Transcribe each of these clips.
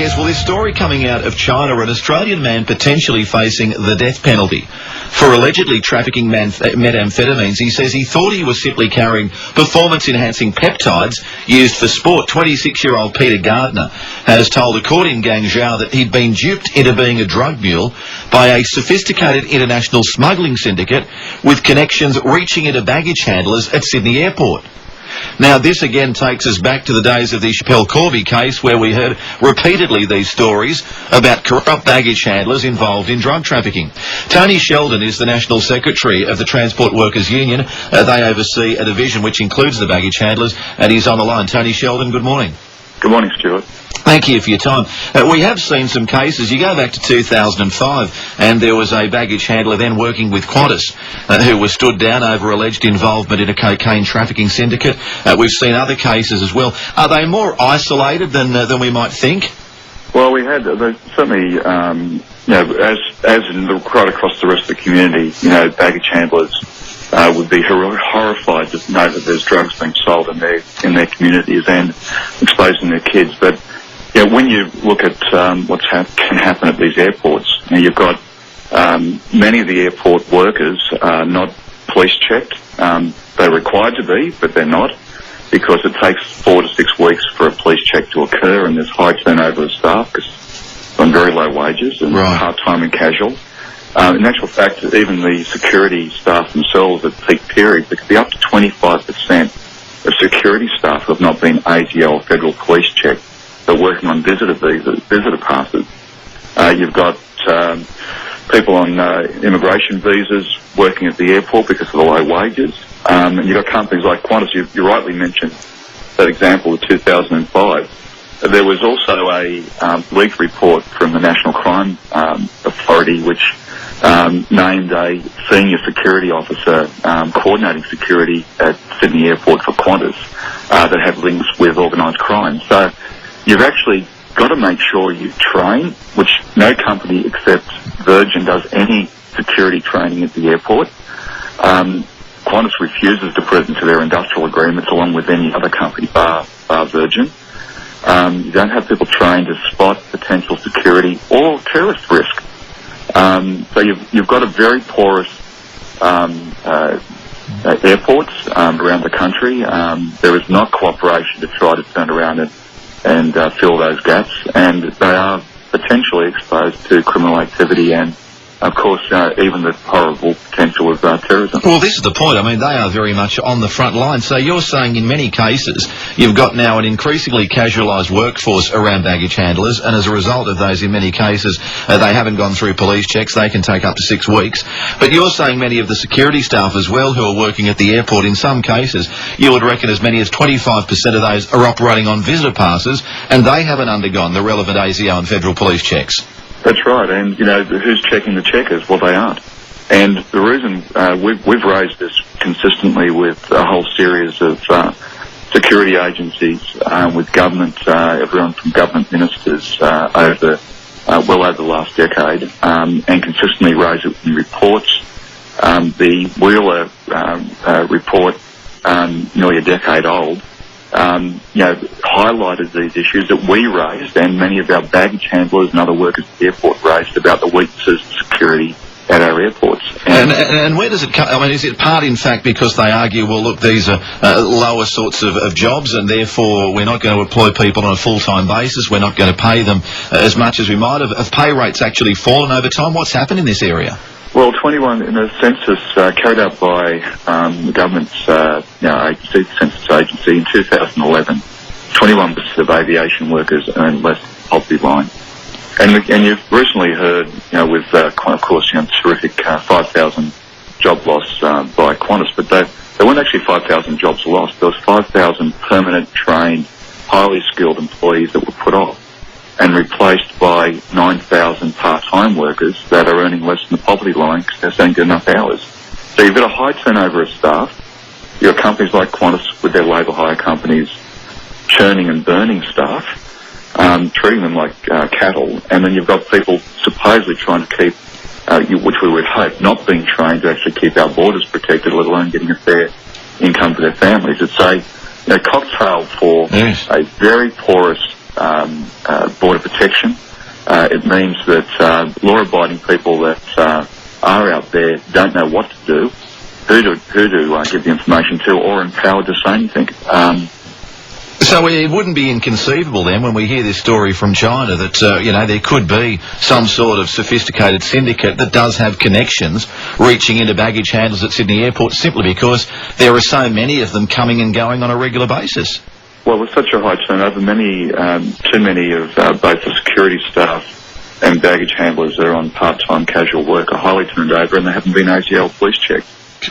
Yes, well, this story coming out of China, an Australian man potentially facing the death penalty for allegedly trafficking methamphetamines. He says he thought he was simply carrying performance-enhancing peptides used for sport. 26-year-old Peter Gardner has told a court in Guangzhou that he'd been duped into being a drug mule by a sophisticated international smuggling syndicate with connections reaching into baggage handlers at Sydney Airport. Now, this again takes us back to the days of the Chappelle Corby case, where we heard repeatedly these stories about corrupt baggage handlers involved in drug trafficking. Tony Sheldon is the National Secretary of the Transport Workers Union. They oversee a division which includes the baggage handlers, and he's on the line. Tony Sheldon, good morning. Good morning, Stuart. Thank you for your time. We have seen some cases. You go back to 2005, and there was a baggage handler then working with Qantas who was stood down over alleged involvement in a cocaine trafficking syndicate. We've seen other cases as well. Are they more isolated than we might think? Well, we had certainly, you know, as in right across the rest of the community, you know, baggage handlers would be horrified to know that there's drugs being sold in their communities and exposing their kids. But you know, when you look at what can happen at these airports, you know, you've got many of the airport workers are not police checked. They're required to be, but they're not, because it takes 4 to 6 weeks for a police check to occur, and there's high turnover of staff because on very low wages and part-time and casual. In actual fact, even the security staff themselves at peak periods, there could be up to 25% of security staff who have not been ATO or federal police checked. They're working on visitor passes. You've got people on immigration visas working at the airport because of the low wages. And you've got companies like Qantas. You rightly mentioned that example of 2005. There was also a leaked report from the National Crime Authority which named a senior security officer coordinating security at Sydney Airport for Qantas that had links with organised crime. So you've actually got to make sure you train, which no company except Virgin does any security training at the airport. Qantas refuses to put it into their industrial agreements along with any other company bar Virgin. You don't have people trained to spot potential security or terrorist risk. So you've got a very porous airports around the country. There is not cooperation to try to turn around and fill those gaps, and they are potentially exposed to criminal activity and, of course, even the horrible potential of terrorism. Well, this is the point. I mean, they are very much on the front line. So you're saying in many cases you've got now an increasingly casualised workforce around baggage handlers, and as a result of those, in many cases, they haven't gone through police checks. They can take up to 6 weeks. But you're saying many of the security staff as well who are working at the airport, in some cases, you would reckon as many as 25% of those are operating on visitor passes, and they haven't undergone the relevant ASIO and federal police checks. That's right, and you know, who's checking the checkers? Well, they aren't. And the reason we've raised this consistently with a whole series of security agencies, with government, everyone from government ministers over the last decade, and consistently raised it in reports. The Wheeler report, nearly a decade old, you know, highlighted these issues that we raised, and many of our baggage handlers and other workers at the airport raised about the weaknesses of security at our airports. And where does it come? I mean, is it part, in fact, because they argue, well, look, these are lower sorts of jobs, and therefore we're not going to employ people on a full-time basis, we're not going to pay them as much as we might have? Have pay rates actually fallen over time? What's happened in this area? Well, 21 in a census carried out by the government's agency, Census Agency in 2011, 21% of aviation workers earn less than the poverty line. And you've recently heard, you know, with of course, you know, terrific 5,000 job loss by Qantas, but there weren't actually 5,000 jobs lost. There was 5,000 permanent, trained, highly skilled employees that were put off and replaced by 9,000 part-time workers that are earning less than the poverty line because they're saying good enough hours. So you've got a high turnover of staff. You've got companies like Qantas with their labour hire companies churning and burning staff, treating them like cattle, and then you've got people supposedly trying to keep, which we would hope, not being trained to actually keep our borders protected, let alone getting a fair income for their families. It's a cocktail for a very porous border protection. It means that law-abiding people that are out there don't know what to do, who to give the information to, or empowered to say anything. So it wouldn't be inconceivable then, when we hear this story from China, that you know, there could be some sort of sophisticated syndicate that does have connections reaching into baggage handlers at Sydney Airport, simply because there are so many of them coming and going on a regular basis. Well, with such a high turnover, too many of both the security staff and baggage handlers that are on part-time casual work are highly turned over, and they haven't been ACL police checked.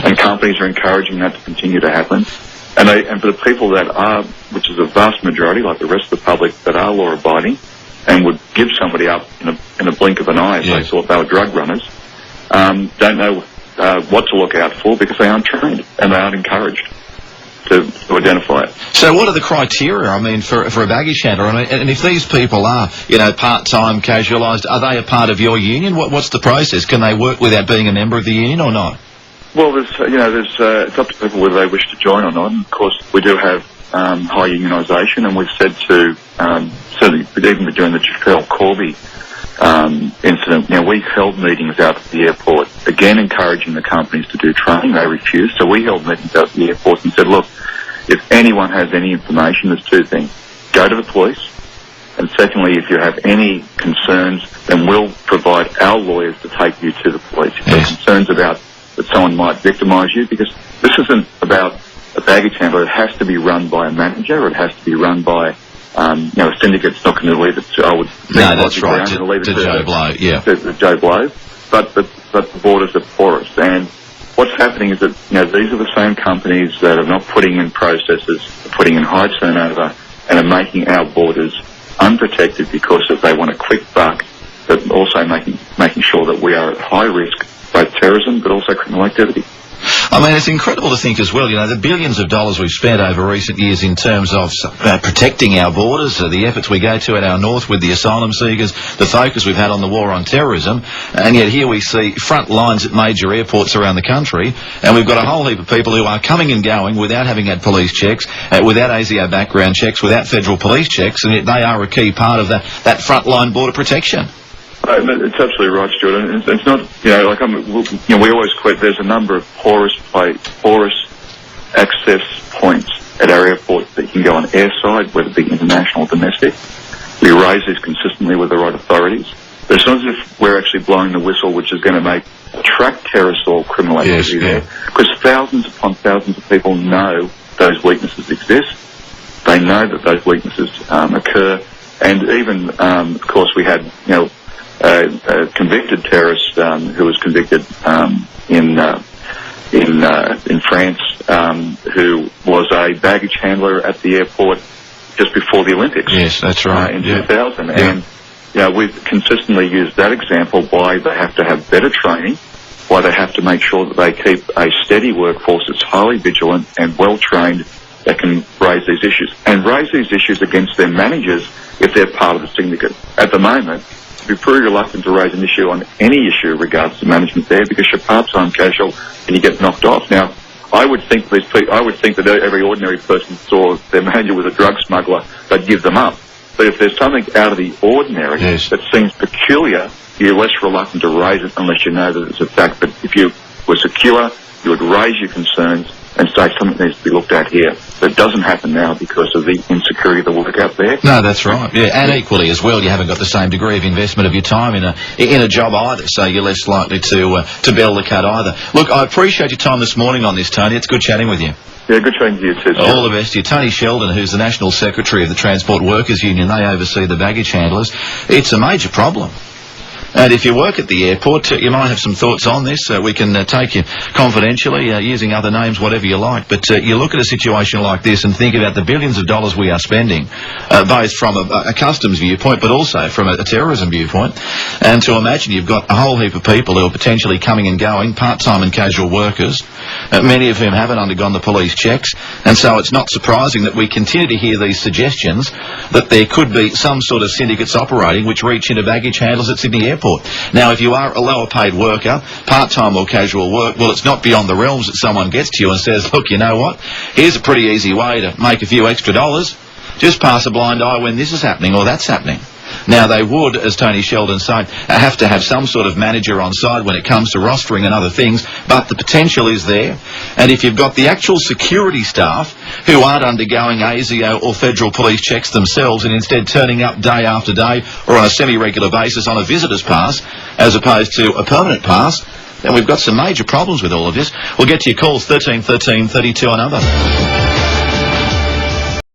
And companies are encouraging that to continue to happen. And for the people that are, which is a vast majority, like the rest of the public, that are law-abiding and would give somebody up in a blink of an eye if they thought they were drug runners, don't know what to look out for because they aren't trained and they aren't encouraged to identify it. So what are the criteria, I mean, for a baggage handler? I mean, and if these people are, you know, part-time, casualised, are they a part of your union? What's the process? Can they work without being a member of the union or not? Well, it's up to people whether they wish to join or not. And of course, we do have high unionisation, and we've said to certainly even during the Chappelle Corby incident, you know, we held meetings out at the airport, again encouraging the companies to do training. They refused, so we held meetings out at the airport and said, look, if anyone has any information, there's two things: go to the police, and secondly, if you have any concerns, then we'll provide our lawyers to take you to the police. If there are concerns about that someone might victimise you, because this isn't about a baggage handler. It has to be run by a manager. It has to be run by, you know, a syndicate's not going to leave it to, I would think, no, that's right, to Joe Blow, yeah. To Joe Blow. But the borders are porous. And what's happening is that, you know, these are the same companies that are not putting in processes, are putting in high turnover, and are making our borders unprotected because they want a quick buck, but also making sure that we are at high risk, both terrorism but also criminal activity. I mean, it's incredible to think as well, you know, the billions of dollars we've spent over recent years in terms of protecting our borders, the efforts we go to at our north with the asylum seekers, the focus we've had on the war on terrorism, and yet here we see front lines at major airports around the country, and we've got a whole heap of people who are coming and going without having had police checks, without ASIO background checks, without federal police checks, and yet they are a key part of that frontline border protection. It's absolutely right, Stuart. And it's not, you know, like we always quote. There's a number of porous access points at our airport that you can go on airside, whether it be international or domestic. We raise these consistently with the right authorities. But it's not as if we're actually blowing the whistle, which is going to attract terrorist or criminal activity there, because thousands upon thousands of people know those weaknesses exist. They know that those weaknesses occur, and even, of course, we had, you know, a convicted terrorist who was convicted in France, who was a baggage handler at the airport just before the Olympics. Yes, that's right. In 2000, and you know, we've consistently used that example why they have to have better training, why they have to make sure that they keep a steady workforce that's highly vigilant and well trained that can raise these issues against their managers if they're part of the syndicate. At the moment, we're pretty reluctant to raise an issue on any issue regards to management there, because you're part-time casual and you get knocked off. Now, I would think that every ordinary person saw their manager was a drug smuggler, they'd give them up. But if there's something out of the ordinary that seems peculiar, you're less reluctant to raise it unless you know that it's a fact. But if you were secure, you would raise your concerns and say something needs to be looked at here. But it doesn't happen now because of the insecurity of the work out there. No, that's right. Yeah, and equally as well, you haven't got the same degree of investment of your time in a job either, so you're less likely to bell the cut either. Look, I appreciate your time this morning on this, Tony. It's good chatting with you. Yeah, good chatting to you too. All the best to you. Tony Sheldon, who's the National Secretary of the Transport Workers Union, they oversee the baggage handlers. It's a major problem. And if you work at the airport, you might have some thoughts on this. We can take you confidentially, using other names, whatever you like. But you look at a situation like this and think about the billions of dollars we are spending, both from a customs viewpoint, but also from a terrorism viewpoint. And to imagine you've got a whole heap of people who are potentially coming and going, part-time and casual workers, many of whom haven't undergone the police checks. And so it's not surprising that we continue to hear these suggestions that there could be some sort of syndicates operating which reach into baggage handlers at Sydney Airport. Now, if you are a lower paid worker, part-time or casual work, well, it's not beyond the realms that someone gets to you and says, look, you know what, here's a pretty easy way to make a few extra dollars. just pass a blind eye when this is happening or that's happening. Now, they would, as Tony Sheldon said, have to have some sort of manager on side when it comes to rostering and other things, but the potential is there. And if you've got the actual security staff who aren't undergoing ASIO or federal police checks themselves and instead turning up day after day or on a semi-regular basis on a visitor's pass as opposed to a permanent pass, then we've got some major problems with all of this. We'll get to your calls, 13 13 32 and other.